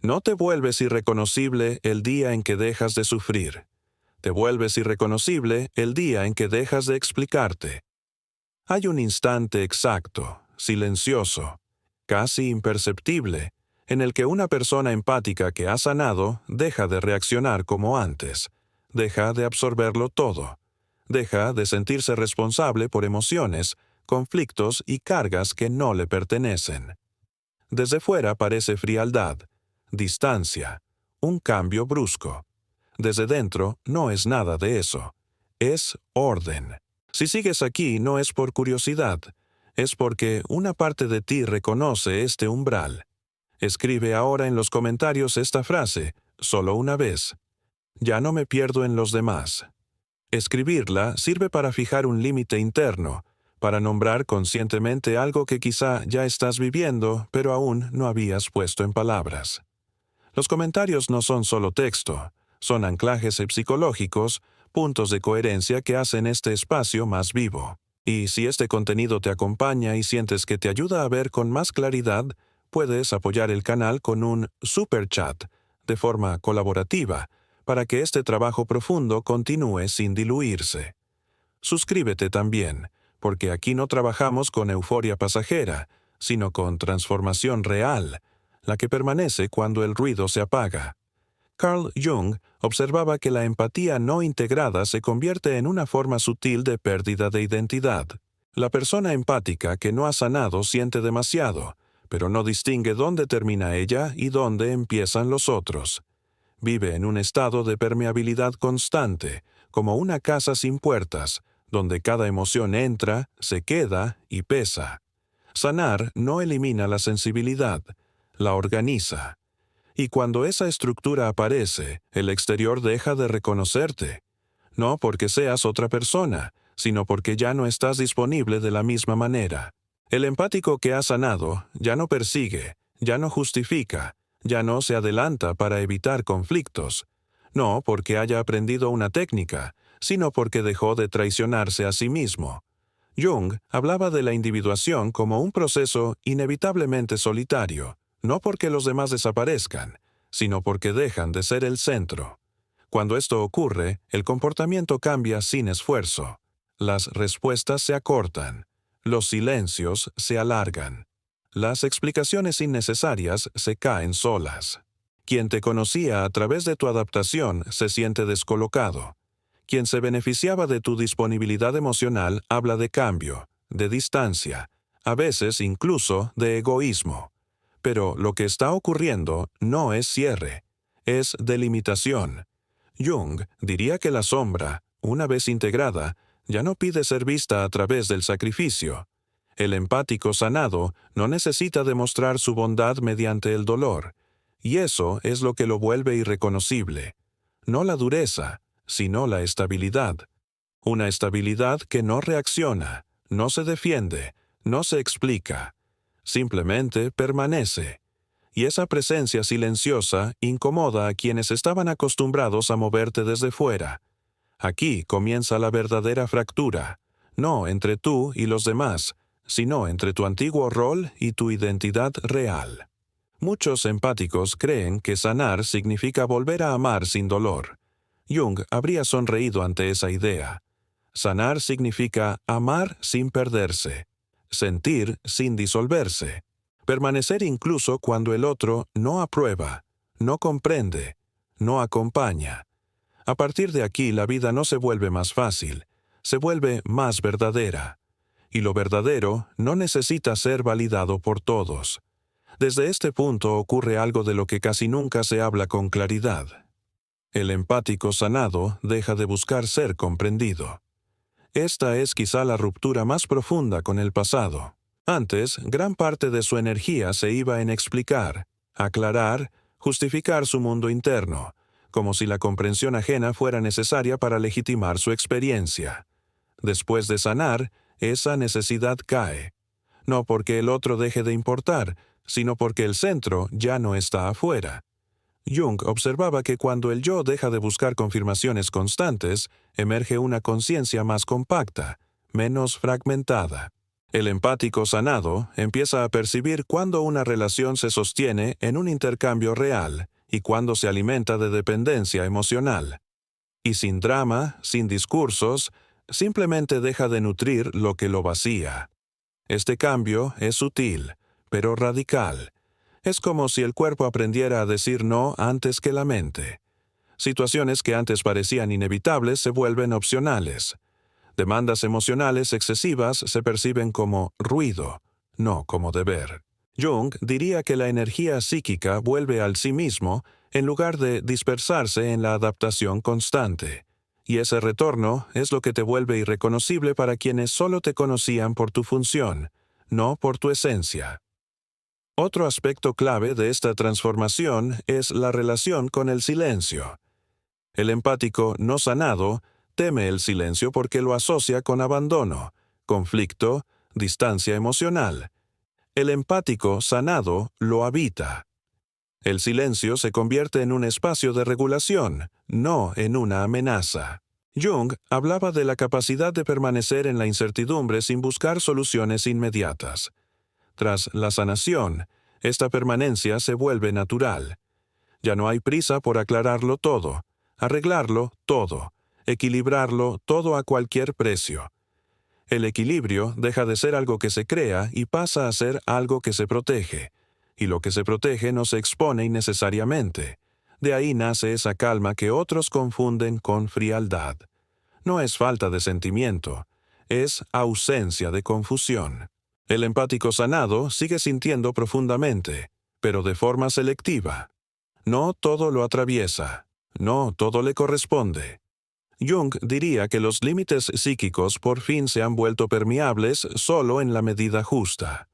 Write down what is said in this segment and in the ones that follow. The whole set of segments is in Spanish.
No te vuelves irreconocible el día en que dejas de sufrir. Te vuelves irreconocible el día en que dejas de explicarte. Hay un instante exacto, silencioso, casi imperceptible, en el que una persona empática que ha sanado deja de reaccionar como antes, deja de absorberlo todo, deja de sentirse responsable por emociones, conflictos y cargas que no le pertenecen. Desde fuera parece frialdad, distancia, un cambio brusco. Desde dentro no es nada de eso. Es orden. Si sigues aquí no es por curiosidad, es porque una parte de ti reconoce este umbral. Escribe ahora en los comentarios esta frase, solo una vez. Ya no me pierdo en los demás. Escribirla sirve para fijar un límite interno, para nombrar conscientemente algo que quizá ya estás viviendo, pero aún no habías puesto en palabras. Los comentarios no son solo texto, son anclajes psicológicos, puntos de coherencia que hacen este espacio más vivo. Y si este contenido te acompaña y sientes que te ayuda a ver con más claridad, puedes apoyar el canal con un super chat, de forma colaborativa, para que este trabajo profundo continúe sin diluirse. Suscríbete también, porque aquí no trabajamos con euforia pasajera, sino con transformación real, la que permanece cuando el ruido se apaga. Carl Jung observaba que la empatía no integrada se convierte en una forma sutil de pérdida de identidad. La persona empática que no ha sanado siente demasiado, pero no distingue dónde termina ella y dónde empiezan los otros. Vive en un estado de permeabilidad constante, como una casa sin puertas, donde cada emoción entra, se queda y pesa. Sanar no elimina la sensibilidad, la organiza. Y cuando esa estructura aparece, el exterior deja de reconocerte. No porque seas otra persona, sino porque ya no estás disponible de la misma manera. El empático que ha sanado ya no persigue, ya no justifica, ya no se adelanta para evitar conflictos. No porque haya aprendido una técnica, sino porque dejó de traicionarse a sí mismo. Jung hablaba de la individuación como un proceso inevitablemente solitario, no porque los demás desaparezcan, sino porque dejan de ser el centro. Cuando esto ocurre, el comportamiento cambia sin esfuerzo. Las respuestas se acortan, los silencios se alargan. Las explicaciones innecesarias se caen solas. Quien te conocía a través de tu adaptación se siente descolocado. Quien se beneficiaba de tu disponibilidad emocional habla de cambio, de distancia, a veces incluso de egoísmo. Pero lo que está ocurriendo no es cierre, es delimitación. Jung diría que la sombra, una vez integrada, ya no pide ser vista a través del sacrificio. El empático sanado no necesita demostrar su bondad mediante el dolor, y eso es lo que lo vuelve irreconocible. No la dureza, sino la estabilidad. Una estabilidad que no reacciona, no se defiende, no se explica. Simplemente permanece. Y esa presencia silenciosa incomoda a quienes estaban acostumbrados a moverte desde fuera. Aquí comienza la verdadera fractura, no entre tú y los demás, sino entre tu antiguo rol y tu identidad real. Muchos empáticos creen que sanar significa volver a amar sin dolor. Jung habría sonreído ante esa idea. Sanar significa amar sin perderse, sentir sin disolverse, permanecer incluso cuando el otro no aprueba, no comprende, no acompaña. A partir de aquí la vida no se vuelve más fácil, se vuelve más verdadera. Y lo verdadero no necesita ser validado por todos. Desde este punto ocurre algo de lo que casi nunca se habla con claridad. El empático sanado deja de buscar ser comprendido. Esta es quizá la ruptura más profunda con el pasado. Antes, gran parte de su energía se iba en explicar, aclarar, justificar su mundo interno, como si la comprensión ajena fuera necesaria para legitimar su experiencia. Después de sanar, esa necesidad cae. No porque el otro deje de importar, sino porque el centro ya no está afuera. Jung observaba que cuando el yo deja de buscar confirmaciones constantes, emerge una conciencia más compacta, menos fragmentada. El empático sanado empieza a percibir cuándo una relación se sostiene en un intercambio real y cuándo se alimenta de dependencia emocional. Y sin drama, sin discursos, simplemente deja de nutrir lo que lo vacía. Este cambio es sutil, pero radical. Es como si el cuerpo aprendiera a decir no antes que la mente. Situaciones que antes parecían inevitables se vuelven opcionales. Demandas emocionales excesivas se perciben como ruido, no como deber. Jung diría que la energía psíquica vuelve al sí mismo en lugar de dispersarse en la adaptación constante. Y ese retorno es lo que te vuelve irreconocible para quienes solo te conocían por tu función, no por tu esencia. Otro aspecto clave de esta transformación es la relación con el silencio. El empático no sanado teme el silencio porque lo asocia con abandono, conflicto, distancia emocional. El empático sanado lo habita. El silencio se convierte en un espacio de regulación, no en una amenaza. Jung hablaba de la capacidad de permanecer en la incertidumbre sin buscar soluciones inmediatas. Tras la sanación, esta permanencia se vuelve natural. Ya no hay prisa por aclararlo todo, arreglarlo todo, equilibrarlo todo a cualquier precio. El equilibrio deja de ser algo que se crea y pasa a ser algo que se protege, y lo que se protege no se expone innecesariamente. De ahí nace esa calma que otros confunden con frialdad. No es falta de sentimiento, es ausencia de confusión. El empático sanado sigue sintiendo profundamente, pero de forma selectiva. No todo lo atraviesa, no todo le corresponde. Jung diría que los límites psíquicos por fin se han vuelto permeables solo en la medida justa.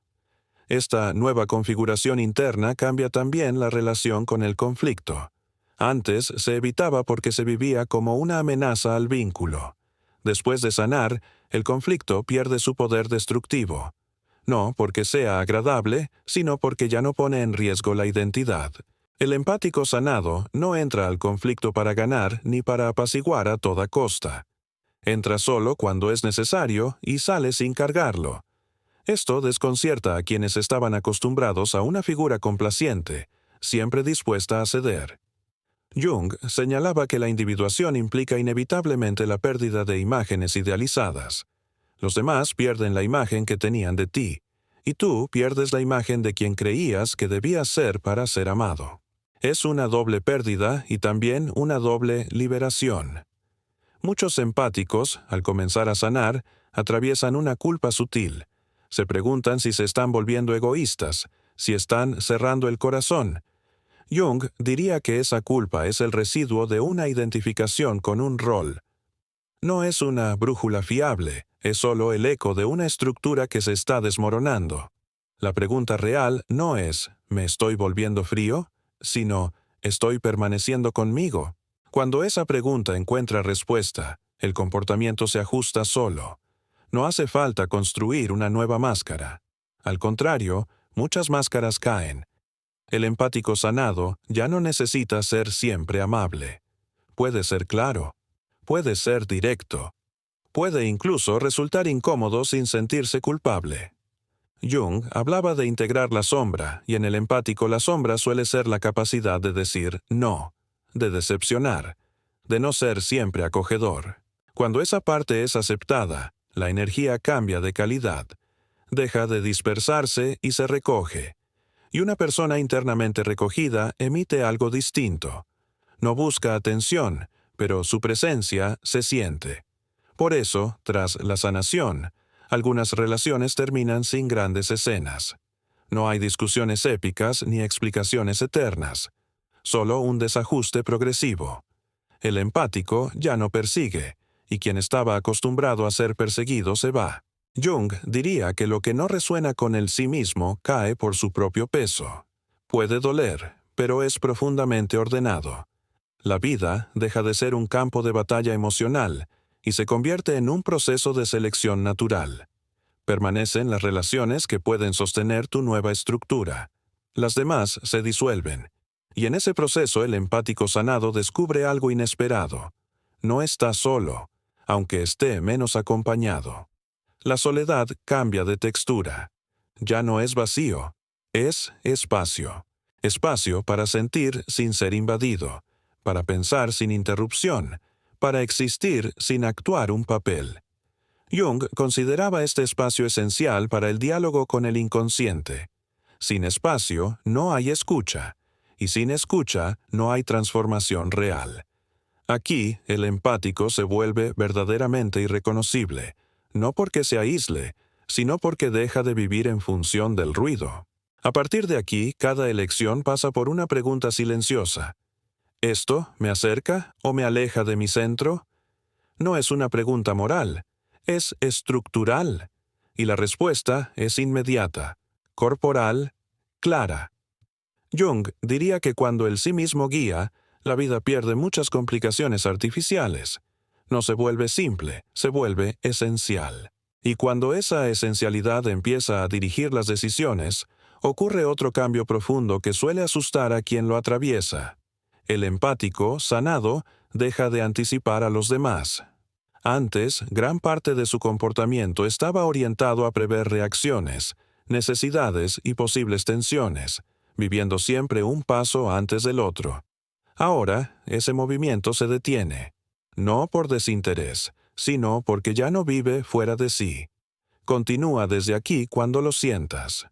Esta nueva configuración interna cambia también la relación con el conflicto. Antes se evitaba porque se vivía como una amenaza al vínculo. Después de sanar, el conflicto pierde su poder destructivo. No porque sea agradable, sino porque ya no pone en riesgo la identidad. El empático sanado no entra al conflicto para ganar ni para apaciguar a toda costa. Entra solo cuando es necesario y sale sin cargarlo. Esto desconcierta a quienes estaban acostumbrados a una figura complaciente, siempre dispuesta a ceder. Jung señalaba que la individuación implica inevitablemente la pérdida de imágenes idealizadas. Los demás pierden la imagen que tenían de ti, y tú pierdes la imagen de quien creías que debías ser para ser amado. Es una doble pérdida y también una doble liberación. Muchos empáticos, al comenzar a sanar, atraviesan una culpa sutil. Se preguntan si se están volviendo egoístas, si están cerrando el corazón. Jung diría que esa culpa es el residuo de una identificación con un rol. No es una brújula fiable, es solo el eco de una estructura que se está desmoronando. La pregunta real no es ¿me estoy volviendo frío?, sino ¿estoy permaneciendo conmigo? Cuando esa pregunta encuentra respuesta, el comportamiento se ajusta solo. No hace falta construir una nueva máscara. Al contrario, muchas máscaras caen. El empático sanado ya no necesita ser siempre amable. Puede ser claro. Puede ser directo. Puede incluso resultar incómodo sin sentirse culpable. Jung hablaba de integrar la sombra, y en el empático la sombra suele ser la capacidad de decir no, de decepcionar, de no ser siempre acogedor. Cuando esa parte es aceptada, la energía cambia de calidad, deja de dispersarse y se recoge. Y una persona internamente recogida emite algo distinto. No busca atención, pero su presencia se siente. Por eso, tras la sanación, algunas relaciones terminan sin grandes escenas. No hay discusiones épicas ni explicaciones eternas. Solo un desajuste progresivo. El empático ya no persigue, y quien estaba acostumbrado a ser perseguido se va. Jung diría que lo que no resuena con el sí mismo cae por su propio peso. Puede doler, pero es profundamente ordenado. La vida deja de ser un campo de batalla emocional y se convierte en un proceso de selección natural. Permanecen las relaciones que pueden sostener tu nueva estructura. Las demás se disuelven. Y en ese proceso el empático sanado descubre algo inesperado. No está solo, aunque esté menos acompañado. la soledad cambia de textura. Ya no es vacío, es espacio. Espacio para sentir sin ser invadido, para pensar sin interrupción, para existir sin actuar un papel. Jung consideraba este espacio esencial para el diálogo con el inconsciente. Sin espacio no hay escucha, y sin escucha no hay transformación real. Aquí, el empático se vuelve verdaderamente irreconocible, no porque se aísle, sino porque deja de vivir en función del ruido. A partir de aquí, cada elección pasa por una pregunta silenciosa. ¿Esto me acerca o me aleja de mi centro? No es una pregunta moral, es estructural, y la respuesta es inmediata, corporal, clara. Jung diría que cuando el sí mismo guía, la vida pierde muchas complicaciones artificiales. No se vuelve simple, se vuelve esencial. Y cuando esa esencialidad empieza a dirigir las decisiones, ocurre otro cambio profundo que suele asustar a quien lo atraviesa. El empático, sanado, deja de anticipar a los demás. Antes, gran parte de su comportamiento estaba orientado a prever reacciones, necesidades y posibles tensiones, viviendo siempre un paso antes del otro. Ahora, ese movimiento se detiene, no por desinterés, sino porque ya no vive fuera de sí. Continúa desde aquí cuando lo sientas.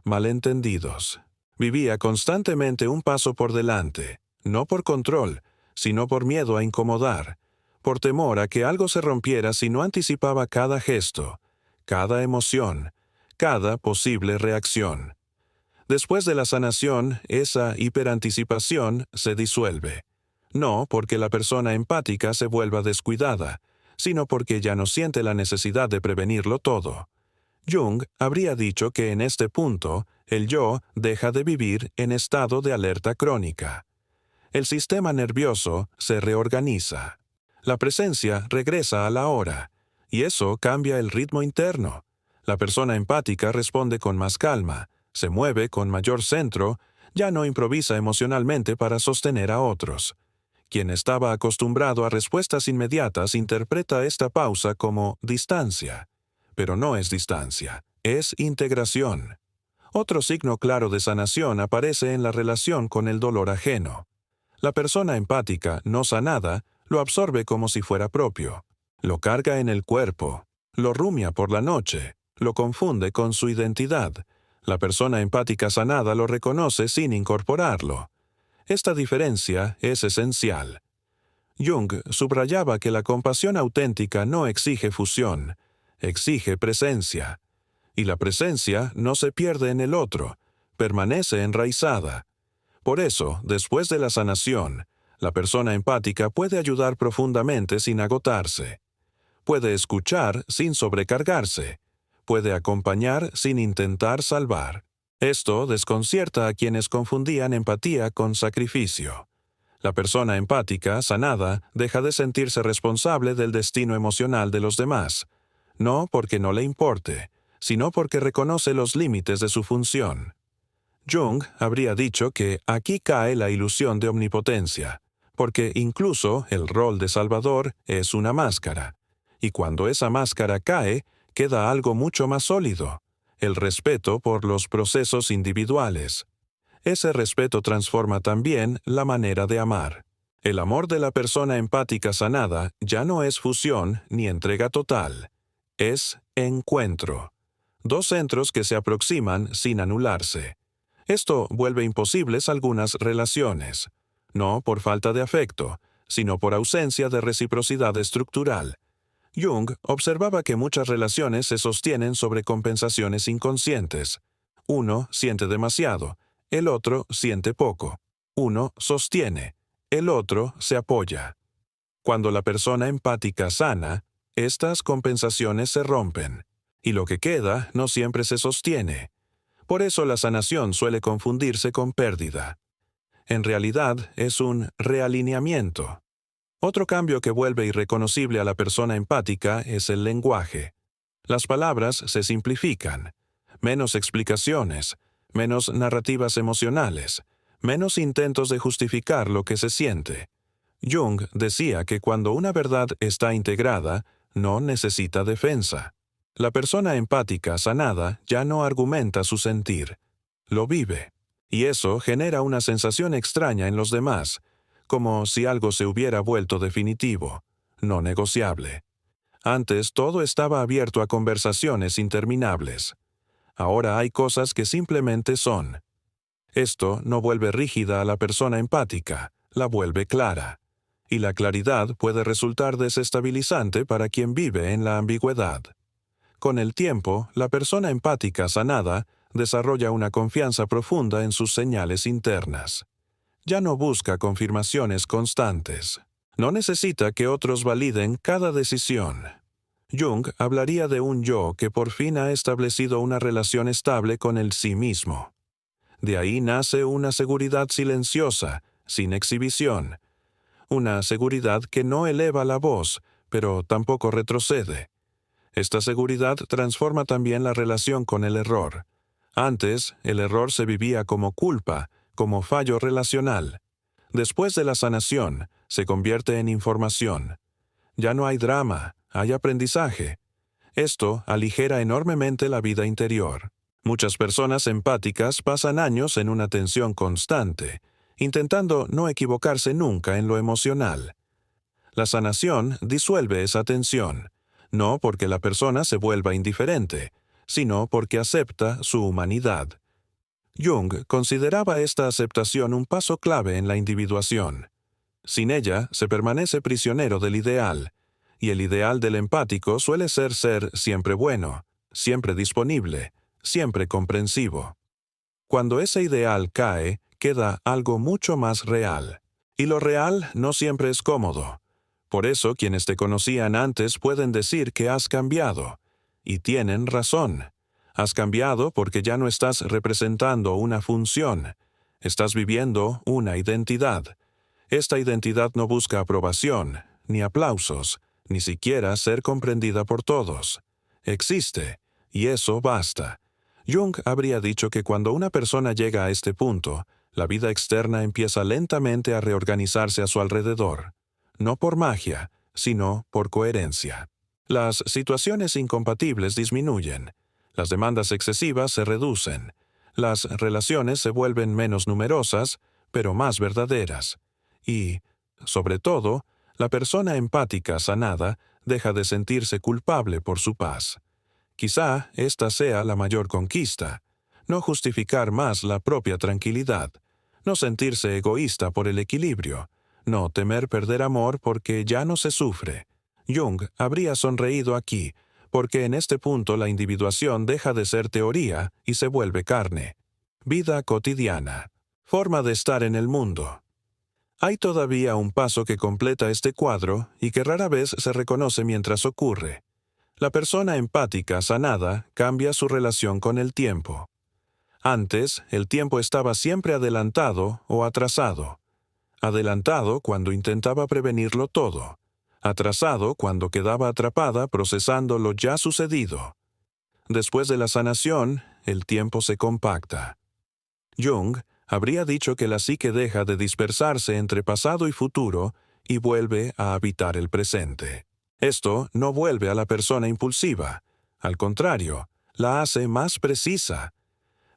Malentendidos. Vivía constantemente un paso por delante, no por control, sino por miedo a incomodar, por temor a que algo se rompiera si no anticipaba cada gesto, cada emoción, cada posible reacción. Después de la sanación, esa hiperanticipación se disuelve. No porque la persona empática se vuelva descuidada, sino porque ya no siente la necesidad de prevenirlo todo. Jung habría dicho que en este punto, el yo deja de vivir en estado de alerta crónica. El sistema nervioso se reorganiza. La presencia regresa a la hora, y eso cambia el ritmo interno. La persona empática responde con más calma, se mueve con mayor centro, ya no improvisa emocionalmente para sostener a otros. Quien estaba acostumbrado a respuestas inmediatas interpreta esta pausa como distancia. Pero no es distancia, es integración. Otro signo claro de sanación aparece en la relación con el dolor ajeno. La persona empática, no sanada, lo absorbe como si fuera propio. Lo carga en el cuerpo, lo rumia por la noche, lo confunde con su identidad. La persona empática sanada lo reconoce sin incorporarlo. Esta diferencia es esencial. Jung subrayaba que la compasión auténtica no exige fusión, exige presencia. Y la presencia no se pierde en el otro, permanece enraizada. Por eso, después de la sanación, la persona empática puede ayudar profundamente sin agotarse. Puede escuchar sin sobrecargarse. Puede acompañar sin intentar salvar. Esto desconcierta a quienes confundían empatía con sacrificio. La persona empática, sanada, deja de sentirse responsable del destino emocional de los demás, no porque no le importe, sino porque reconoce los límites de su función. Jung habría dicho que aquí cae la ilusión de omnipotencia, porque incluso el rol de Salvador es una máscara, y cuando esa máscara cae, queda algo mucho más sólido, el respeto por los procesos individuales. Ese respeto transforma también la manera de amar. El amor de la persona empática sanada ya no es fusión ni entrega total, es encuentro. Dos centros que se aproximan sin anularse. Esto vuelve imposibles algunas relaciones, no por falta de afecto, sino por ausencia de reciprocidad estructural. Jung observaba que muchas relaciones se sostienen sobre compensaciones inconscientes. Uno siente demasiado, el otro siente poco. Uno sostiene, el otro se apoya. Cuando la persona empática sana, estas compensaciones se rompen, y lo que queda no siempre se sostiene. Por eso la sanación suele confundirse con pérdida. En realidad es un realineamiento. Otro cambio que vuelve irreconocible a la persona empática es el lenguaje. Las palabras se simplifican. Menos explicaciones, menos narrativas emocionales, menos intentos de justificar lo que se siente. Jung decía que cuando una verdad está integrada, no necesita defensa. La persona empática sanada ya no argumenta su sentir, lo vive. Y eso genera una sensación extraña en los demás, como si algo se hubiera vuelto definitivo, no negociable. Antes todo estaba abierto a conversaciones interminables. Ahora hay cosas que simplemente son. Esto no vuelve rígida a la persona empática, la vuelve clara. Y la claridad puede resultar desestabilizante para quien vive en la ambigüedad. Con el tiempo, la persona empática sanada desarrolla una confianza profunda en sus señales internas. Ya no busca confirmaciones constantes. No necesita que otros validen cada decisión. Jung hablaría de un yo que por fin ha establecido una relación estable con el sí mismo. De ahí nace una seguridad silenciosa, sin exhibición. Una seguridad que no eleva la voz, pero tampoco retrocede. Esta seguridad transforma también la relación con el error. Antes, el error se vivía como culpa, como fallo relacional. Después de la sanación, se convierte en información. Ya no hay drama, hay aprendizaje. Esto aligera enormemente la vida interior. Muchas personas empáticas pasan años en una tensión constante, intentando no equivocarse nunca en lo emocional. La sanación disuelve esa tensión, no porque la persona se vuelva indiferente, sino porque acepta su humanidad. Jung consideraba esta aceptación un paso clave en la individuación. Sin ella, se permanece prisionero del ideal, y el ideal del empático suele ser siempre bueno, siempre disponible, siempre comprensivo. Cuando ese ideal cae, queda algo mucho más real. Y lo real no siempre es cómodo. Por eso quienes te conocían antes pueden decir que has cambiado. Y tienen razón. Has cambiado porque ya no estás representando una función. Estás viviendo una identidad. Esta identidad no busca aprobación, ni aplausos, ni siquiera ser comprendida por todos. Existe, y eso basta. Jung habría dicho que cuando una persona llega a este punto, la vida externa empieza lentamente a reorganizarse a su alrededor. No por magia, sino por coherencia. Las situaciones incompatibles disminuyen. Las demandas excesivas se reducen. Las relaciones se vuelven menos numerosas, pero más verdaderas. Y, sobre todo, la persona empática sanada deja de sentirse culpable por su paz. Quizá esta sea la mayor conquista. No justificar más la propia tranquilidad. No sentirse egoísta por el equilibrio. No temer perder amor porque ya no se sufre. Jung habría sonreído aquí, porque en este punto la individuación deja de ser teoría y se vuelve carne. Vida cotidiana. Forma de estar en el mundo. Hay todavía un paso que completa este cuadro y que rara vez se reconoce mientras ocurre. La persona empática sanada cambia su relación con el tiempo. Antes, el tiempo estaba siempre adelantado o atrasado. Adelantado cuando intentaba prevenirlo todo. Atrasado cuando quedaba atrapada procesando lo ya sucedido. Después de la sanación, el tiempo se compacta. Jung habría dicho que la psique deja de dispersarse entre pasado y futuro y vuelve a habitar el presente. Esto no vuelve a la persona impulsiva. Al contrario, la hace más precisa.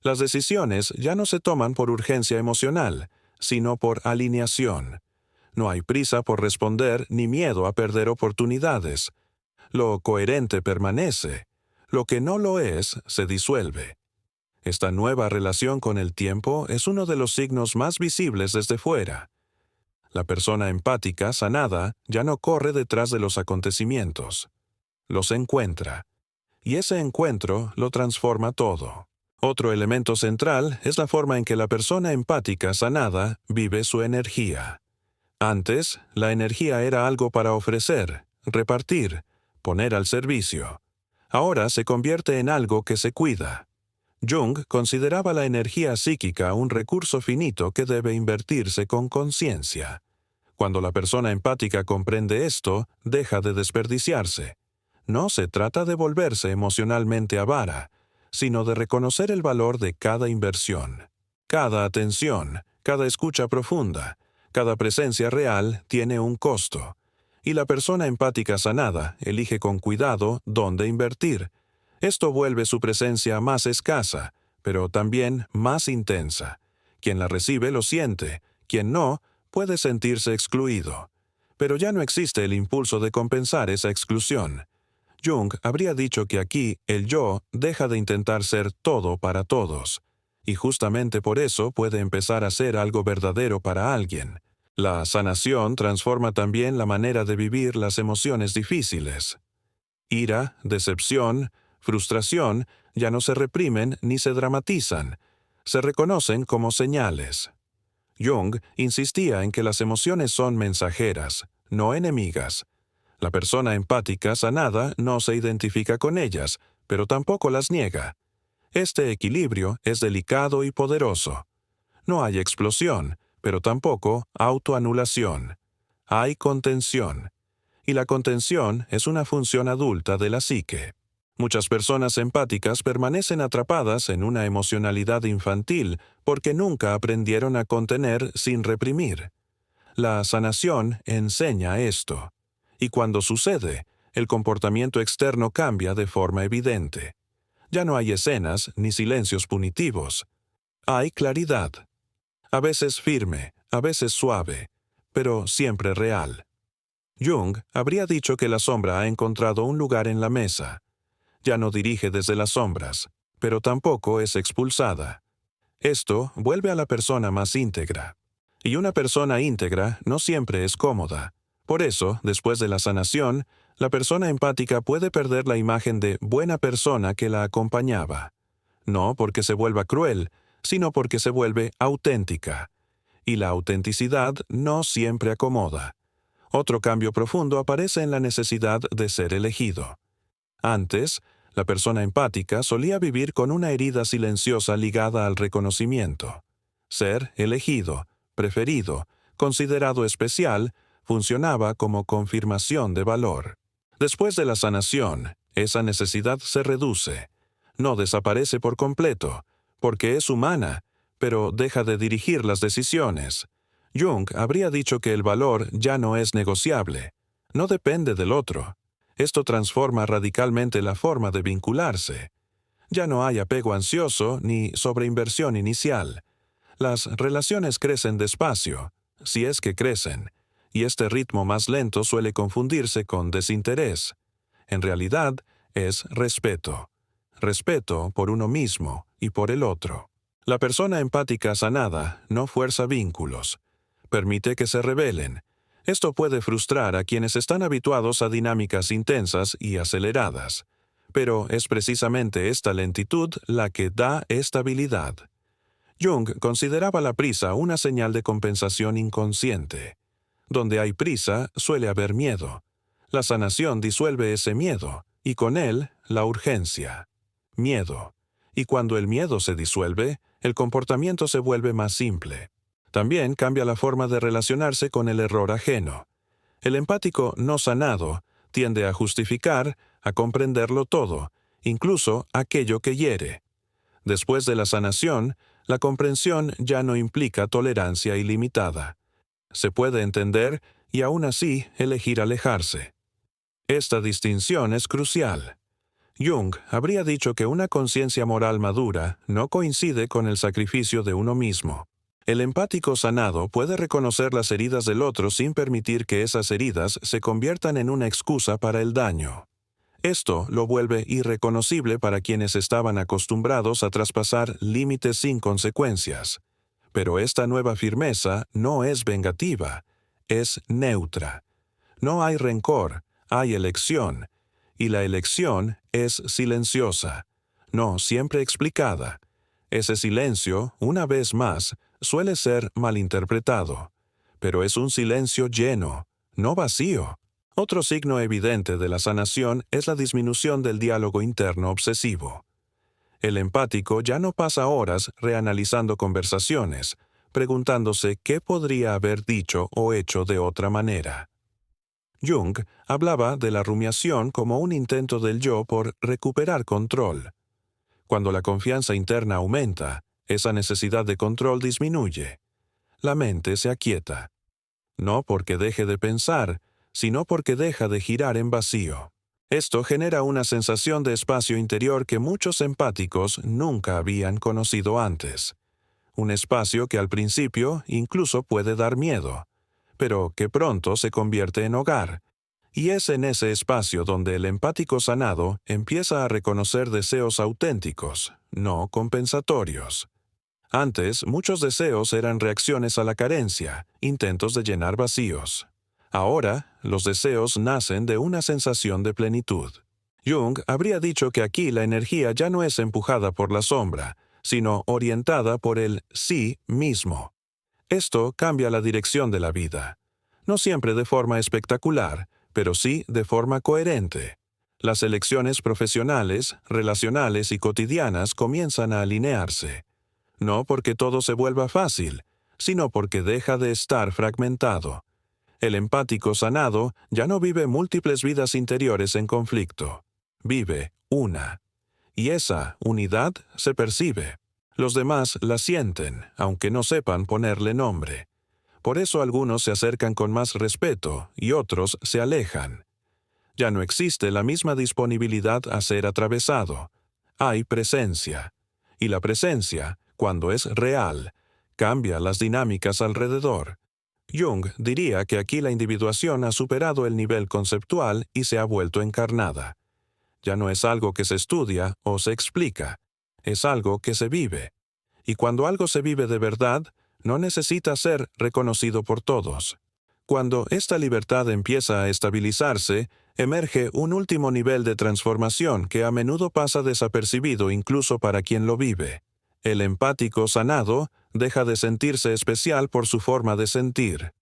Las decisiones ya no se toman por urgencia emocional, sino por alineación. No hay prisa por responder ni miedo a perder oportunidades. Lo coherente permanece. Lo que no lo es, se disuelve. Esta nueva relación con el tiempo es uno de los signos más visibles desde fuera. La persona empática, sanada, ya no corre detrás de los acontecimientos. Los encuentra. Y ese encuentro lo transforma todo. Otro elemento central es la forma en que la persona empática, sanada, vive su energía. Antes, la energía era algo para ofrecer, repartir, poner al servicio. Ahora se convierte en algo que se cuida. Jung consideraba la energía psíquica un recurso finito que debe invertirse con conciencia. Cuando la persona empática comprende esto, deja de desperdiciarse. No se trata de volverse emocionalmente avara, sino de reconocer el valor de cada inversión. Cada atención, cada escucha profunda, cada presencia real tiene un costo. Y la persona empática sanada elige con cuidado dónde invertir, Esto vuelve su presencia más escasa, pero también más intensa. Quien la recibe lo siente, quien no, puede sentirse excluido. Pero ya no existe el impulso de compensar esa exclusión. Jung habría dicho que aquí el yo deja de intentar ser todo para todos, y justamente por eso puede empezar a ser algo verdadero para alguien. La sanación transforma también la manera de vivir las emociones difíciles. Ira, decepción, frustración ya no se reprimen ni se dramatizan, se reconocen como señales. Jung insistía en que las emociones son mensajeras, no enemigas. La persona empática sanada no se identifica con ellas, pero tampoco las niega. Este equilibrio es delicado y poderoso. No hay explosión, pero tampoco autoanulación. Hay contención. Y la contención es una función adulta de la psique. Muchas personas empáticas permanecen atrapadas en una emocionalidad infantil porque nunca aprendieron a contener sin reprimir. La sanación enseña esto. Y cuando sucede, el comportamiento externo cambia de forma evidente. Ya no hay escenas ni silencios punitivos. Hay claridad. A veces firme, a veces suave, pero siempre real. Jung habría dicho que la sombra ha encontrado un lugar en la mesa. Ya no dirige desde las sombras, pero tampoco es expulsada. Esto vuelve a la persona más íntegra. Y una persona íntegra no siempre es cómoda. Por eso, después de la sanación, la persona empática puede perder la imagen de buena persona que la acompañaba. No porque se vuelva cruel, sino porque se vuelve auténtica. Y la autenticidad no siempre acomoda. Otro cambio profundo aparece en la necesidad de ser elegido. Antes, la persona empática solía vivir con una herida silenciosa ligada al reconocimiento. Ser elegido, preferido, considerado especial, funcionaba como confirmación de valor. Después de la sanación, esa necesidad se reduce. No desaparece por completo, porque es humana, pero deja de dirigir las decisiones. Jung habría dicho que el valor ya no es negociable, no depende del otro. Esto transforma radicalmente la forma de vincularse. Ya no hay apego ansioso ni sobreinversión inicial. Las relaciones crecen despacio, si es que crecen, y este ritmo más lento suele confundirse con desinterés. En realidad, es respeto. Respeto por uno mismo y por el otro. La persona empática sanada no fuerza vínculos. Permite que se revelen. Esto puede frustrar a quienes están habituados a dinámicas intensas y aceleradas. Pero es precisamente esta lentitud la que da estabilidad. Jung consideraba la prisa una señal de compensación inconsciente. Donde hay prisa, suele haber miedo. La sanación disuelve ese miedo, y con él, la urgencia. Miedo. Y cuando el miedo se disuelve, el comportamiento se vuelve más simple. También cambia la forma de relacionarse con el error ajeno. El empático no sanado tiende a justificar, a comprenderlo todo, incluso aquello que hiere. Después de la sanación, la comprensión ya no implica tolerancia ilimitada. Se puede entender y aún así elegir alejarse. Esta distinción es crucial. Jung habría dicho que una conciencia moral madura no coincide con el sacrificio de uno mismo. El empático sanado puede reconocer las heridas del otro sin permitir que esas heridas se conviertan en una excusa para el daño. Esto lo vuelve irreconocible para quienes estaban acostumbrados a traspasar límites sin consecuencias. Pero esta nueva firmeza no es vengativa, es neutra. No hay rencor, hay elección, y la elección es silenciosa, no siempre explicada. Ese silencio, una vez más, suele ser malinterpretado, pero es un silencio lleno, no vacío. Otro signo evidente de la sanación es la disminución del diálogo interno obsesivo. El empático ya no pasa horas reanalizando conversaciones, preguntándose qué podría haber dicho o hecho de otra manera. Jung hablaba de la rumiación como un intento del yo por recuperar control. Cuando la confianza interna aumenta, esa necesidad de control disminuye. La mente se aquieta. No porque deje de pensar, sino porque deja de girar en vacío. Esto genera una sensación de espacio interior que muchos empáticos nunca habían conocido antes. Un espacio que al principio incluso puede dar miedo, pero que pronto se convierte en hogar. Y es en ese espacio donde el empático sanado empieza a reconocer deseos auténticos, no compensatorios. Antes, muchos deseos eran reacciones a la carencia, intentos de llenar vacíos. Ahora, los deseos nacen de una sensación de plenitud. Jung habría dicho que aquí la energía ya no es empujada por la sombra, sino orientada por el sí mismo. Esto cambia la dirección de la vida. No siempre de forma espectacular, pero sí de forma coherente. Las elecciones profesionales, relacionales y cotidianas comienzan a alinearse. No porque todo se vuelva fácil, sino porque deja de estar fragmentado. El empático sanado ya no vive múltiples vidas interiores en conflicto. Vive una. Y esa unidad se percibe. Los demás la sienten, aunque no sepan ponerle nombre. Por eso algunos se acercan con más respeto y otros se alejan. Ya no existe la misma disponibilidad a ser atravesado. Hay presencia. Y la presencia, cuando es real, cambia las dinámicas alrededor. Jung diría que aquí la individuación ha superado el nivel conceptual y se ha vuelto encarnada. Ya no es algo que se estudia o se explica, es algo que se vive. Y cuando algo se vive de verdad, no necesita ser reconocido por todos. Cuando esta libertad empieza a estabilizarse, emerge un último nivel de transformación que a menudo pasa desapercibido incluso para quien lo vive. El empático sanado deja de sentirse especial por su forma de sentir.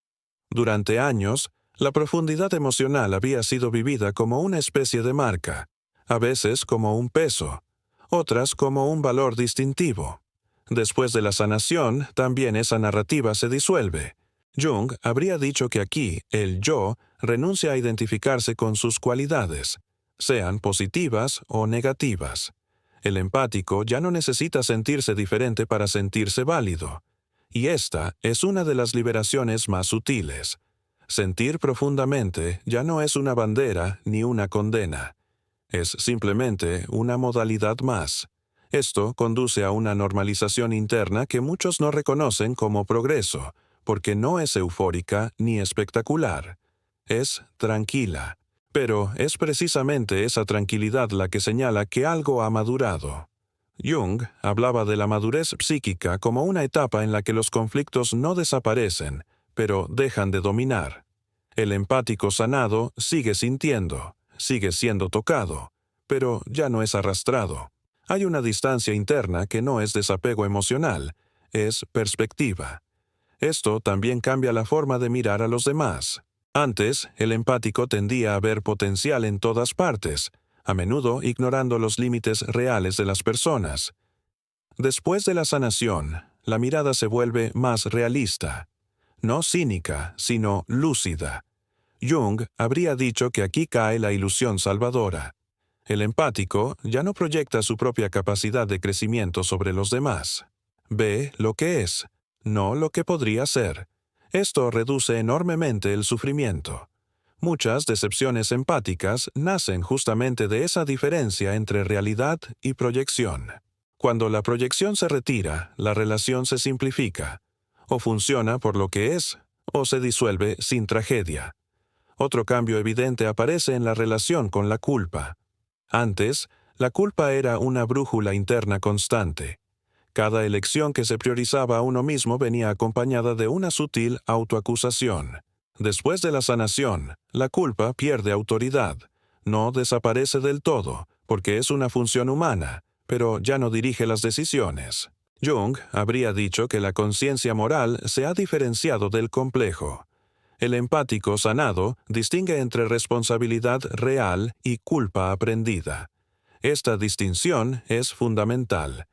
Durante años, la profundidad emocional había sido vivida como una especie de marca, a veces como un peso, otras como un valor distintivo. Después de la sanación, también esa narrativa se disuelve. Jung habría dicho que aquí el yo renuncia a identificarse con sus cualidades, sean positivas o negativas. El empático ya no necesita sentirse diferente para sentirse válido. Y esta es una de las liberaciones más sutiles. Sentir profundamente ya no es una bandera ni una condena. Es simplemente una modalidad más. Esto conduce a una normalización interna que muchos no reconocen como progreso, porque no es eufórica ni espectacular. Es tranquila. Pero es precisamente esa tranquilidad la que señala que algo ha madurado. Jung hablaba de la madurez psíquica como una etapa en la que los conflictos no desaparecen, pero dejan de dominar. El empático sanado sigue sintiendo, sigue siendo tocado, pero ya no es arrastrado. Hay una distancia interna que no es desapego emocional, es perspectiva. Esto también cambia la forma de mirar a los demás. Antes, el empático tendía a ver potencial en todas partes, a menudo ignorando los límites reales de las personas. Después de la sanación, la mirada se vuelve más realista. No cínica, sino lúcida. Jung habría dicho que aquí cae la ilusión salvadora. El empático ya no proyecta su propia capacidad de crecimiento sobre los demás. Ve lo que es, no lo que podría ser. Esto reduce enormemente el sufrimiento. Muchas decepciones empáticas nacen justamente de esa diferencia entre realidad y proyección. Cuando la proyección se retira, la relación se simplifica. O funciona por lo que es, o se disuelve sin tragedia. Otro cambio evidente aparece en la relación con la culpa. Antes, la culpa era una brújula interna constante. Cada elección que se priorizaba a uno mismo venía acompañada de una sutil autoacusación. Después de la sanación, la culpa pierde autoridad. No desaparece del todo, porque es una función humana, pero ya no dirige las decisiones. Jung habría dicho que la conciencia moral se ha diferenciado del complejo. El empático sanado distingue entre responsabilidad real y culpa aprendida. Esta distinción es fundamental.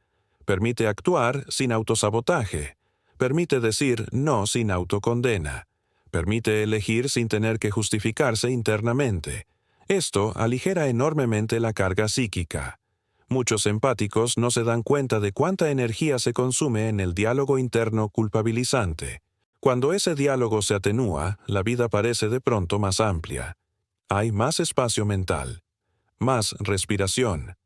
Permite actuar sin autosabotaje. Permite decir no sin autocondena. Permite elegir sin tener que justificarse internamente. Esto aligera enormemente la carga psíquica. Muchos empáticos no se dan cuenta de cuánta energía se consume en el diálogo interno culpabilizante. Cuando ese diálogo se atenúa, la vida parece de pronto más amplia. Hay más espacio mental. más respiración,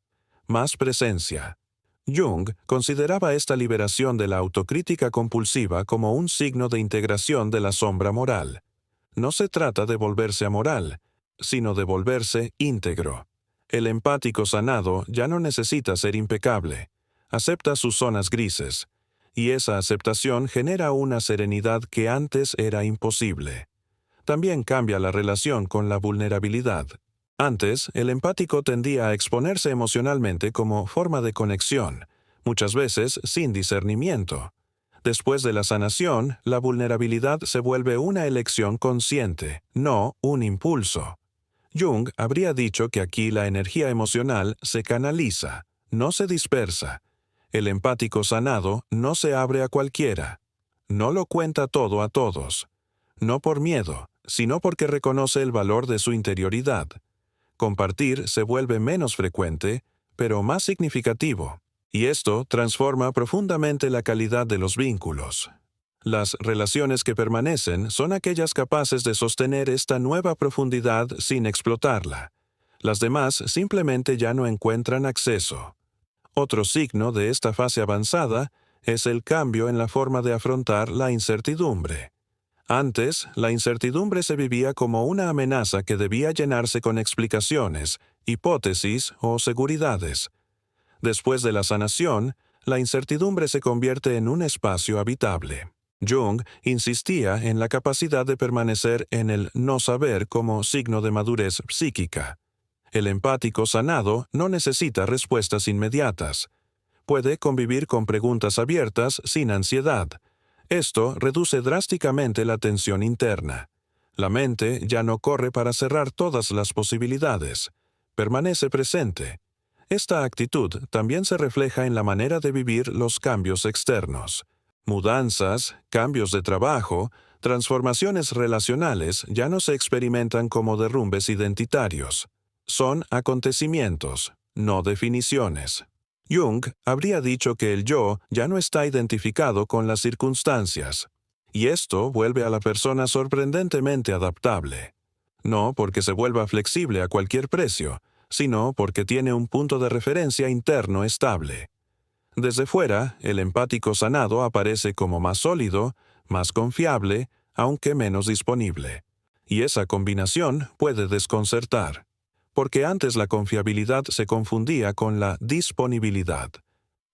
más presencia. Jung consideraba esta liberación de la autocrítica compulsiva como un signo de integración de la sombra moral. No se trata de volverse amoral, sino de volverse íntegro. El empático sanado ya no necesita ser impecable. Acepta sus zonas grises, y esa aceptación genera una serenidad que antes era imposible. También cambia la relación con la vulnerabilidad. Antes, el empático tendía a exponerse emocionalmente como forma de conexión, muchas veces sin discernimiento. Después de la sanación, la vulnerabilidad se vuelve una elección consciente, no un impulso. Jung habría dicho que aquí la energía emocional se canaliza, no se dispersa. El empático sanado no se abre a cualquiera. No lo cuenta todo a todos. No por miedo, sino porque reconoce el valor de su interioridad. Compartir se vuelve menos frecuente, pero más significativo, y esto transforma profundamente la calidad de los vínculos. Las relaciones que permanecen son aquellas capaces de sostener esta nueva profundidad sin explotarla. Las demás simplemente ya no encuentran acceso. Otro signo de esta fase avanzada es el cambio en la forma de afrontar la incertidumbre. Antes, la incertidumbre se vivía como una amenaza que debía llenarse con explicaciones, hipótesis o seguridades. Después de la sanación, la incertidumbre se convierte en un espacio habitable. Jung insistía en la capacidad de permanecer en el no saber como signo de madurez psíquica. El empático sanado no necesita respuestas inmediatas. Puede convivir con preguntas abiertas sin ansiedad. Esto reduce drásticamente la tensión interna. La mente ya no corre para cerrar todas las posibilidades. Permanece presente. Esta actitud también se refleja en la manera de vivir los cambios externos. Mudanzas, cambios de trabajo, transformaciones relacionales ya no se experimentan como derrumbes identitarios. Son acontecimientos, no definiciones. Jung habría dicho que el yo ya no está identificado con las circunstancias, y esto vuelve a la persona sorprendentemente adaptable. No porque se vuelva flexible a cualquier precio, sino porque tiene un punto de referencia interno estable. Desde fuera, el empático sanado aparece como más sólido, más confiable, aunque menos disponible. Y esa combinación puede desconcertar, porque antes la confiabilidad se confundía con la disponibilidad.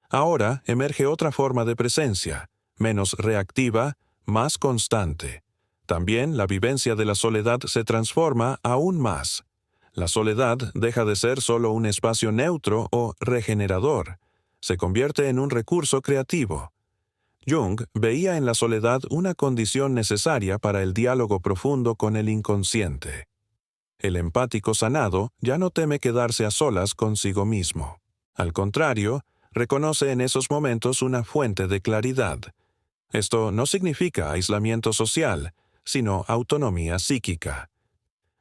Ahora emerge otra forma de presencia, menos reactiva, más constante. También la vivencia de la soledad se transforma aún más. La soledad deja de ser solo un espacio neutro o regenerador. Se convierte en un recurso creativo. Jung veía en la soledad una condición necesaria para el diálogo profundo con el inconsciente. El empático sanado ya no teme quedarse a solas consigo mismo. Al contrario, reconoce en esos momentos una fuente de claridad. Esto no significa aislamiento social, sino autonomía psíquica.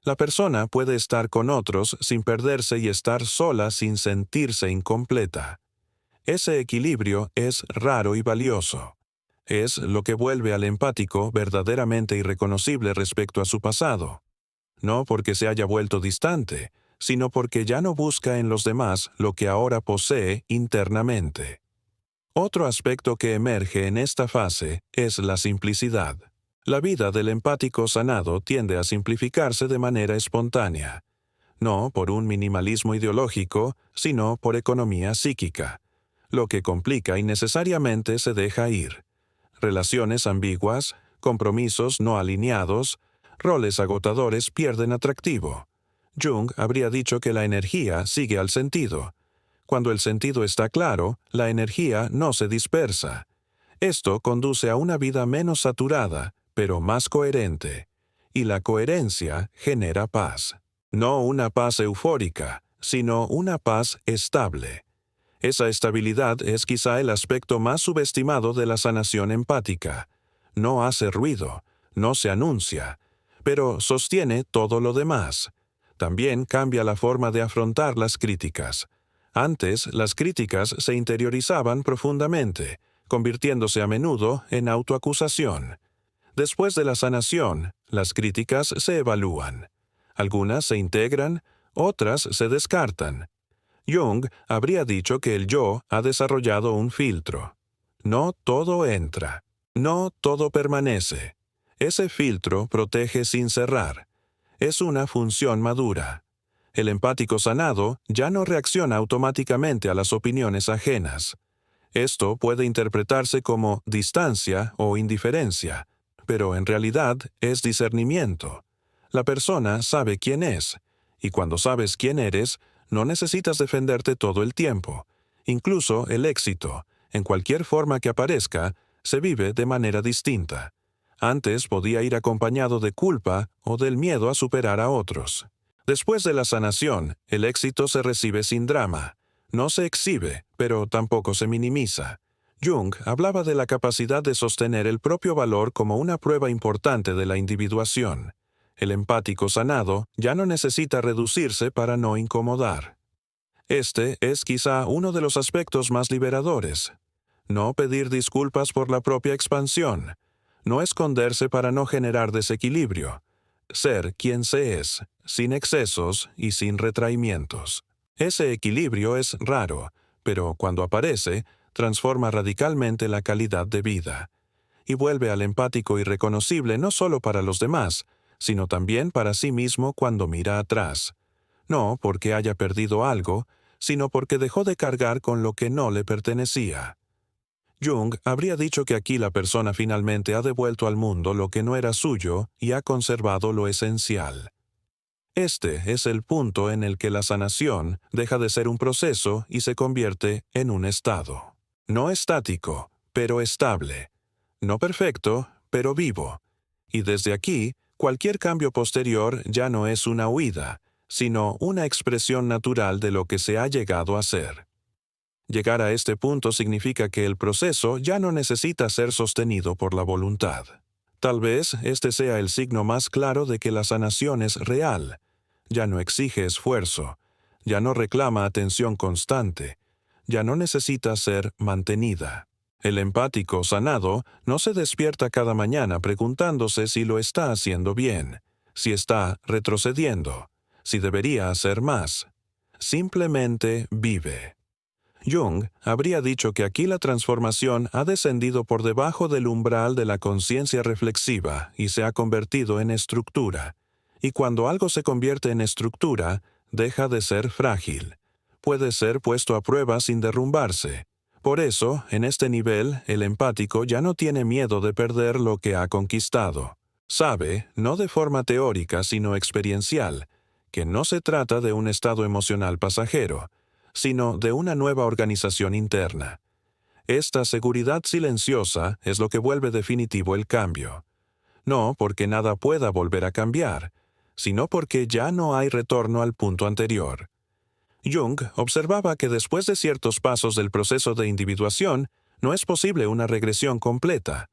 La persona puede estar con otros sin perderse y estar sola sin sentirse incompleta. Ese equilibrio es raro y valioso. Es lo que vuelve al empático verdaderamente irreconocible respecto a su pasado. No porque se haya vuelto distante, sino porque ya no busca en los demás lo que ahora posee internamente. Otro aspecto que emerge en esta fase es la simplicidad. La vida del empático sanado tiende a simplificarse de manera espontánea, no por un minimalismo ideológico, sino por economía psíquica. Lo que complica innecesariamente se deja ir. Relaciones ambiguas, compromisos no alineados, roles agotadores pierden atractivo. Jung habría dicho que la energía sigue al sentido. Cuando el sentido está claro, la energía no se dispersa. Esto conduce a una vida menos saturada, pero más coherente. Y la coherencia genera paz. No una paz eufórica, sino una paz estable. Esa estabilidad es quizá el aspecto más subestimado de la sanación empática. No hace ruido, no se anuncia, pero sostiene todo lo demás. También cambia la forma de afrontar las críticas. Antes, las críticas se interiorizaban profundamente, convirtiéndose a menudo en autoacusación. Después de la sanación, las críticas se evalúan. Algunas se integran, otras se descartan. Jung habría dicho que el yo ha desarrollado un filtro. No todo entra. No todo permanece. Ese filtro protege sin cerrar. Es una función madura. El empático sanado ya no reacciona automáticamente a las opiniones ajenas. Esto puede interpretarse como distancia o indiferencia, pero en realidad es discernimiento. La persona sabe quién es, y cuando sabes quién eres, no necesitas defenderte todo el tiempo. Incluso el éxito, en cualquier forma que aparezca, se vive de manera distinta. Antes podía ir acompañado de culpa o del miedo a superar a otros. Después de la sanación, el éxito se recibe sin drama. No se exhibe, pero tampoco se minimiza. Jung hablaba de la capacidad de sostener el propio valor como una prueba importante de la individuación. El empático sanado ya no necesita reducirse para no incomodar. Este es quizá uno de los aspectos más liberadores. No pedir disculpas por la propia expansión. No esconderse para no generar desequilibrio. Ser quien se es, sin excesos y sin retraimientos. Ese equilibrio es raro, pero cuando aparece, transforma radicalmente la calidad de vida. Y vuelve al empático irreconocible no solo para los demás, sino también para sí mismo cuando mira atrás. No porque haya perdido algo, sino porque dejó de cargar con lo que no le pertenecía. Jung habría dicho que aquí la persona finalmente ha devuelto al mundo lo que no era suyo y ha conservado lo esencial. Este es el punto en el que la sanación deja de ser un proceso y se convierte en un estado. No estático, pero estable. No perfecto, pero vivo. Y desde aquí, cualquier cambio posterior ya no es una huida, sino una expresión natural de lo que se ha llegado a ser. Llegar a este punto significa que el proceso ya no necesita ser sostenido por la voluntad. Tal vez este sea el signo más claro de que la sanación es real. Ya no exige esfuerzo, ya no reclama atención constante, ya no necesita ser mantenida. El empático sanado no se despierta cada mañana preguntándose si lo está haciendo bien, si está retrocediendo, si debería hacer más. Simplemente vive. Jung habría dicho que aquí la transformación ha descendido por debajo del umbral de la conciencia reflexiva y se ha convertido en estructura. Y cuando algo se convierte en estructura, deja de ser frágil. Puede ser puesto a prueba sin derrumbarse. Por eso, en este nivel, el empático ya no tiene miedo de perder lo que ha conquistado. Sabe, no de forma teórica sino experiencial, que no se trata de un estado emocional pasajero, sino de una nueva organización interna. Esta seguridad silenciosa es lo que vuelve definitivo el cambio. No porque nada pueda volver a cambiar, sino porque ya no hay retorno al punto anterior. Jung observaba que después de ciertos pasos del proceso de individuación, no es posible una regresión completa.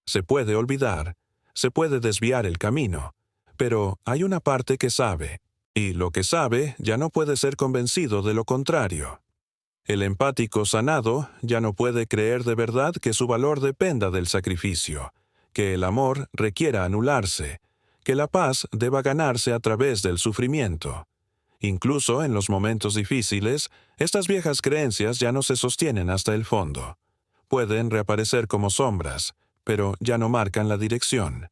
Se puede olvidar, se puede desviar el camino, pero hay una parte que sabe, y lo que sabe ya no puede ser convencido de lo contrario. El empático sanado ya no puede creer de verdad que su valor dependa del sacrificio, que el amor requiera anularse, que la paz deba ganarse a través del sufrimiento. Incluso en los momentos difíciles, estas viejas creencias ya no se sostienen hasta el fondo. Pueden reaparecer como sombras, pero ya no marcan la dirección.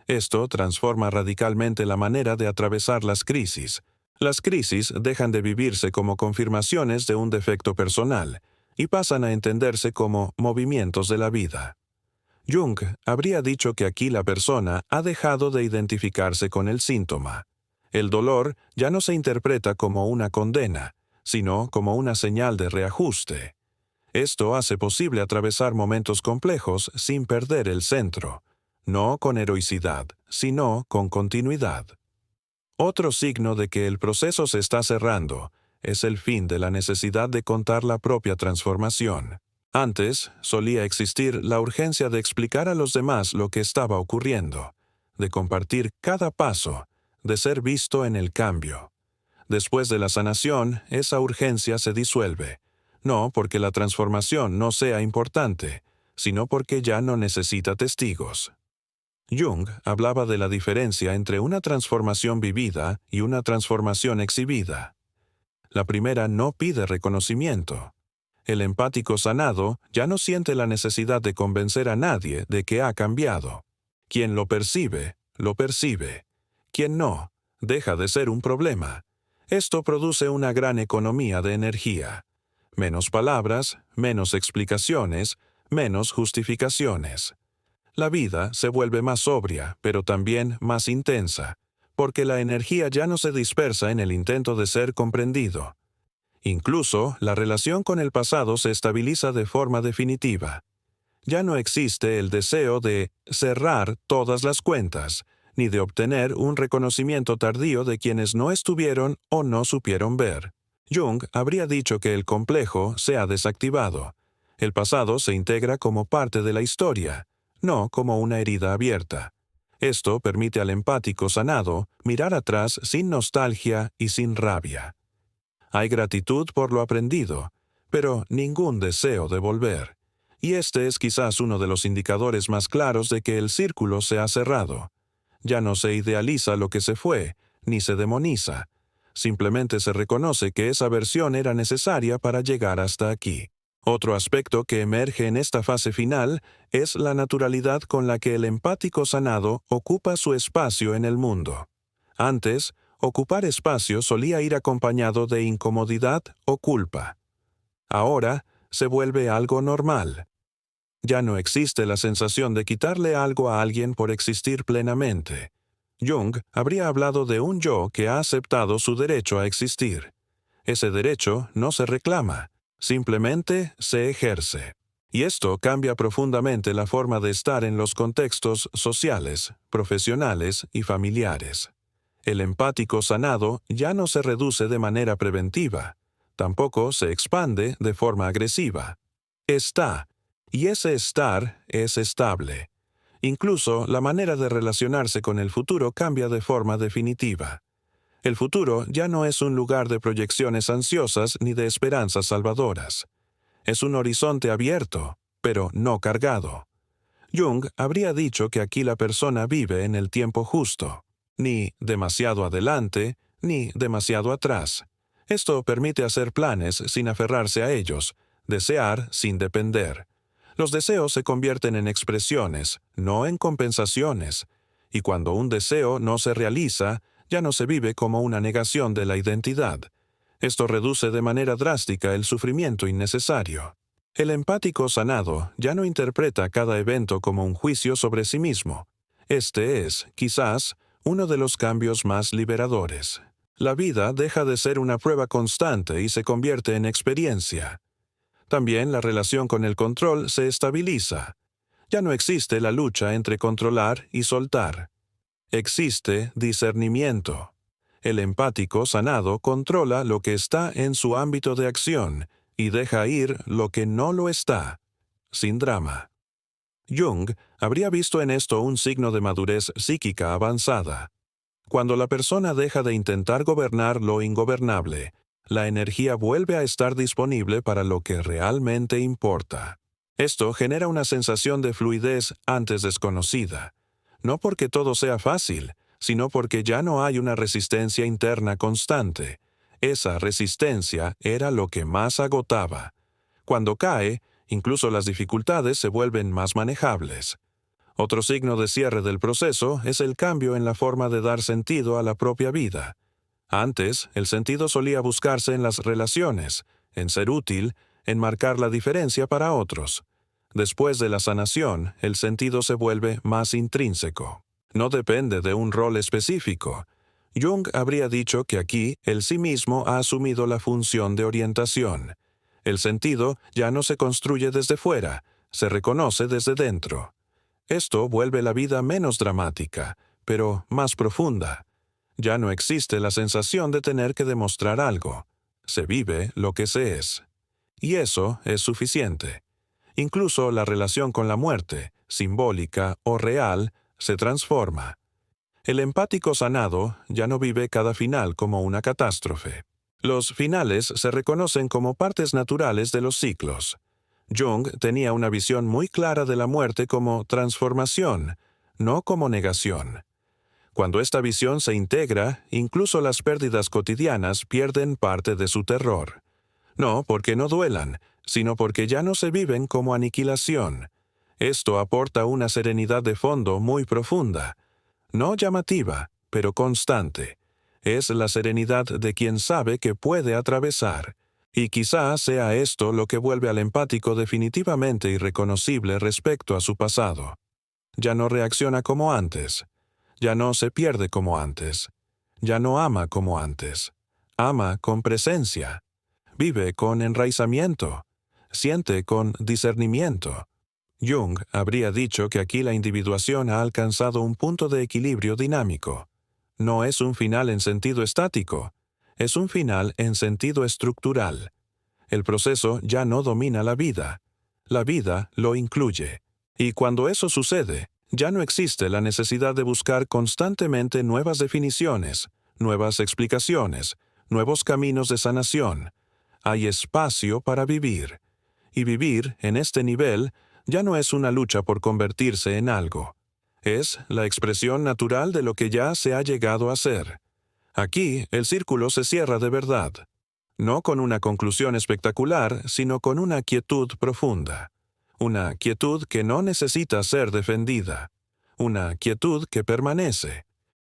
Esto transforma radicalmente la manera de atravesar las crisis. Las crisis dejan de vivirse como confirmaciones de un defecto personal y pasan a entenderse como movimientos de la vida. Jung habría dicho que aquí la persona ha dejado de identificarse con el síntoma. El dolor ya no se interpreta como una condena, sino como una señal de reajuste. Esto hace posible atravesar momentos complejos sin perder el centro, no con heroicidad, sino con continuidad. Otro signo de que el proceso se está cerrando es el fin de la necesidad de contar la propia transformación. Antes solía existir la urgencia de explicar a los demás lo que estaba ocurriendo, de compartir cada paso, de ser visto en el cambio. Después de la sanación, esa urgencia se disuelve, no porque la transformación no sea importante, sino porque ya no necesita testigos. Jung hablaba de la diferencia entre una transformación vivida y una transformación exhibida. La primera no pide reconocimiento. El empático sanado ya no siente la necesidad de convencer a nadie de que ha cambiado. Quien lo percibe, lo percibe. Quien no, deja de ser un problema. Esto produce una gran economía de energía. Menos palabras, menos explicaciones, menos justificaciones. La vida se vuelve más sobria, pero también más intensa, porque la energía ya no se dispersa en el intento de ser comprendido. Incluso, la relación con el pasado se estabiliza de forma definitiva. Ya no existe el deseo de cerrar todas las cuentas, ni de obtener un reconocimiento tardío de quienes no estuvieron o no supieron ver. Jung habría dicho que el complejo se ha desactivado. El pasado se integra como parte de la historia, no como una herida abierta. Esto permite al empático sanado mirar atrás sin nostalgia y sin rabia. Hay gratitud por lo aprendido, pero ningún deseo de volver. Y este es quizás uno de los indicadores más claros de que el círculo se ha cerrado. Ya no se idealiza lo que se fue, ni se demoniza. Simplemente se reconoce que esa versión era necesaria para llegar hasta aquí. Otro aspecto que emerge en esta fase final es la naturalidad con la que el empático sanado ocupa su espacio en el mundo. Antes, ocupar espacio solía ir acompañado de incomodidad o culpa. Ahora, se vuelve algo normal. Ya no existe la sensación de quitarle algo a alguien por existir plenamente. Jung habría hablado de un yo que ha aceptado su derecho a existir. Ese derecho no se reclama, simplemente se ejerce. Y esto cambia profundamente la forma de estar en los contextos sociales, profesionales y familiares. El empático sanado ya no se reduce de manera preventiva, tampoco se expande de forma agresiva. Está, y ese estar es estable. Incluso la manera de relacionarse con el futuro cambia de forma definitiva. El futuro ya no es un lugar de proyecciones ansiosas ni de esperanzas salvadoras. Es un horizonte abierto, pero no cargado. Jung habría dicho que aquí la persona vive en el tiempo justo, ni demasiado adelante, ni demasiado atrás. Esto permite hacer planes sin aferrarse a ellos, desear sin depender. Los deseos se convierten en expresiones, no en compensaciones, y cuando un deseo no se realiza, ya no se vive como una negación de la identidad. Esto reduce de manera drástica el sufrimiento innecesario. El empático sanado ya no interpreta cada evento como un juicio sobre sí mismo. Este es, quizás, uno de los cambios más liberadores. La vida deja de ser una prueba constante y se convierte en experiencia. También la relación con el control se estabiliza. Ya no existe la lucha entre controlar y soltar. Existe discernimiento. El empático sanado controla lo que está en su ámbito de acción y deja ir lo que no lo está, sin drama. Jung habría visto en esto un signo de madurez psíquica avanzada. Cuando la persona deja de intentar gobernar lo ingobernable, la energía vuelve a estar disponible para lo que realmente importa. Esto genera una sensación de fluidez antes desconocida. No porque todo sea fácil, sino porque ya no hay una resistencia interna constante. Esa resistencia era lo que más agotaba. Cuando cae, incluso las dificultades se vuelven más manejables. Otro signo de cierre del proceso es el cambio en la forma de dar sentido a la propia vida. Antes, el sentido solía buscarse en las relaciones, en ser útil, en marcar la diferencia para otros. Después de la sanación, el sentido se vuelve más intrínseco. No depende de un rol específico. Jung habría dicho que aquí el sí mismo ha asumido la función de orientación. El sentido ya no se construye desde fuera, se reconoce desde dentro. Esto vuelve la vida menos dramática, pero más profunda. Ya no existe la sensación de tener que demostrar algo. Se vive lo que se es. Y eso es suficiente. Incluso la relación con la muerte, simbólica o real, se transforma. El empático sanado ya no vive cada final como una catástrofe. Los finales se reconocen como partes naturales de los ciclos. Jung tenía una visión muy clara de la muerte como transformación, no como negación. Cuando esta visión se integra, incluso las pérdidas cotidianas pierden parte de su terror. No porque no duelan, sino porque ya no se viven como aniquilación. Esto aporta una serenidad de fondo muy profunda, no llamativa, pero constante. Es la serenidad de quien sabe que puede atravesar. Y quizá sea esto lo que vuelve al empático definitivamente irreconocible respecto a su pasado. Ya no reacciona como antes. Ya no se pierde como antes. Ya no ama como antes. Ama con presencia. Vive con enraizamiento. Siente con discernimiento. Jung habría dicho que aquí la individuación ha alcanzado un punto de equilibrio dinámico. No es un final en sentido estático, es un final en sentido estructural. El proceso ya no domina la vida lo incluye. Y cuando eso sucede, ya no existe la necesidad de buscar constantemente nuevas definiciones, nuevas explicaciones, nuevos caminos de sanación. Hay espacio para vivir. Y vivir, en este nivel, ya no es una lucha por convertirse en algo. Es la expresión natural de lo que ya se ha llegado a ser. Aquí, el círculo se cierra de verdad. No con una conclusión espectacular, sino con una quietud profunda. Una quietud que no necesita ser defendida. Una quietud que permanece.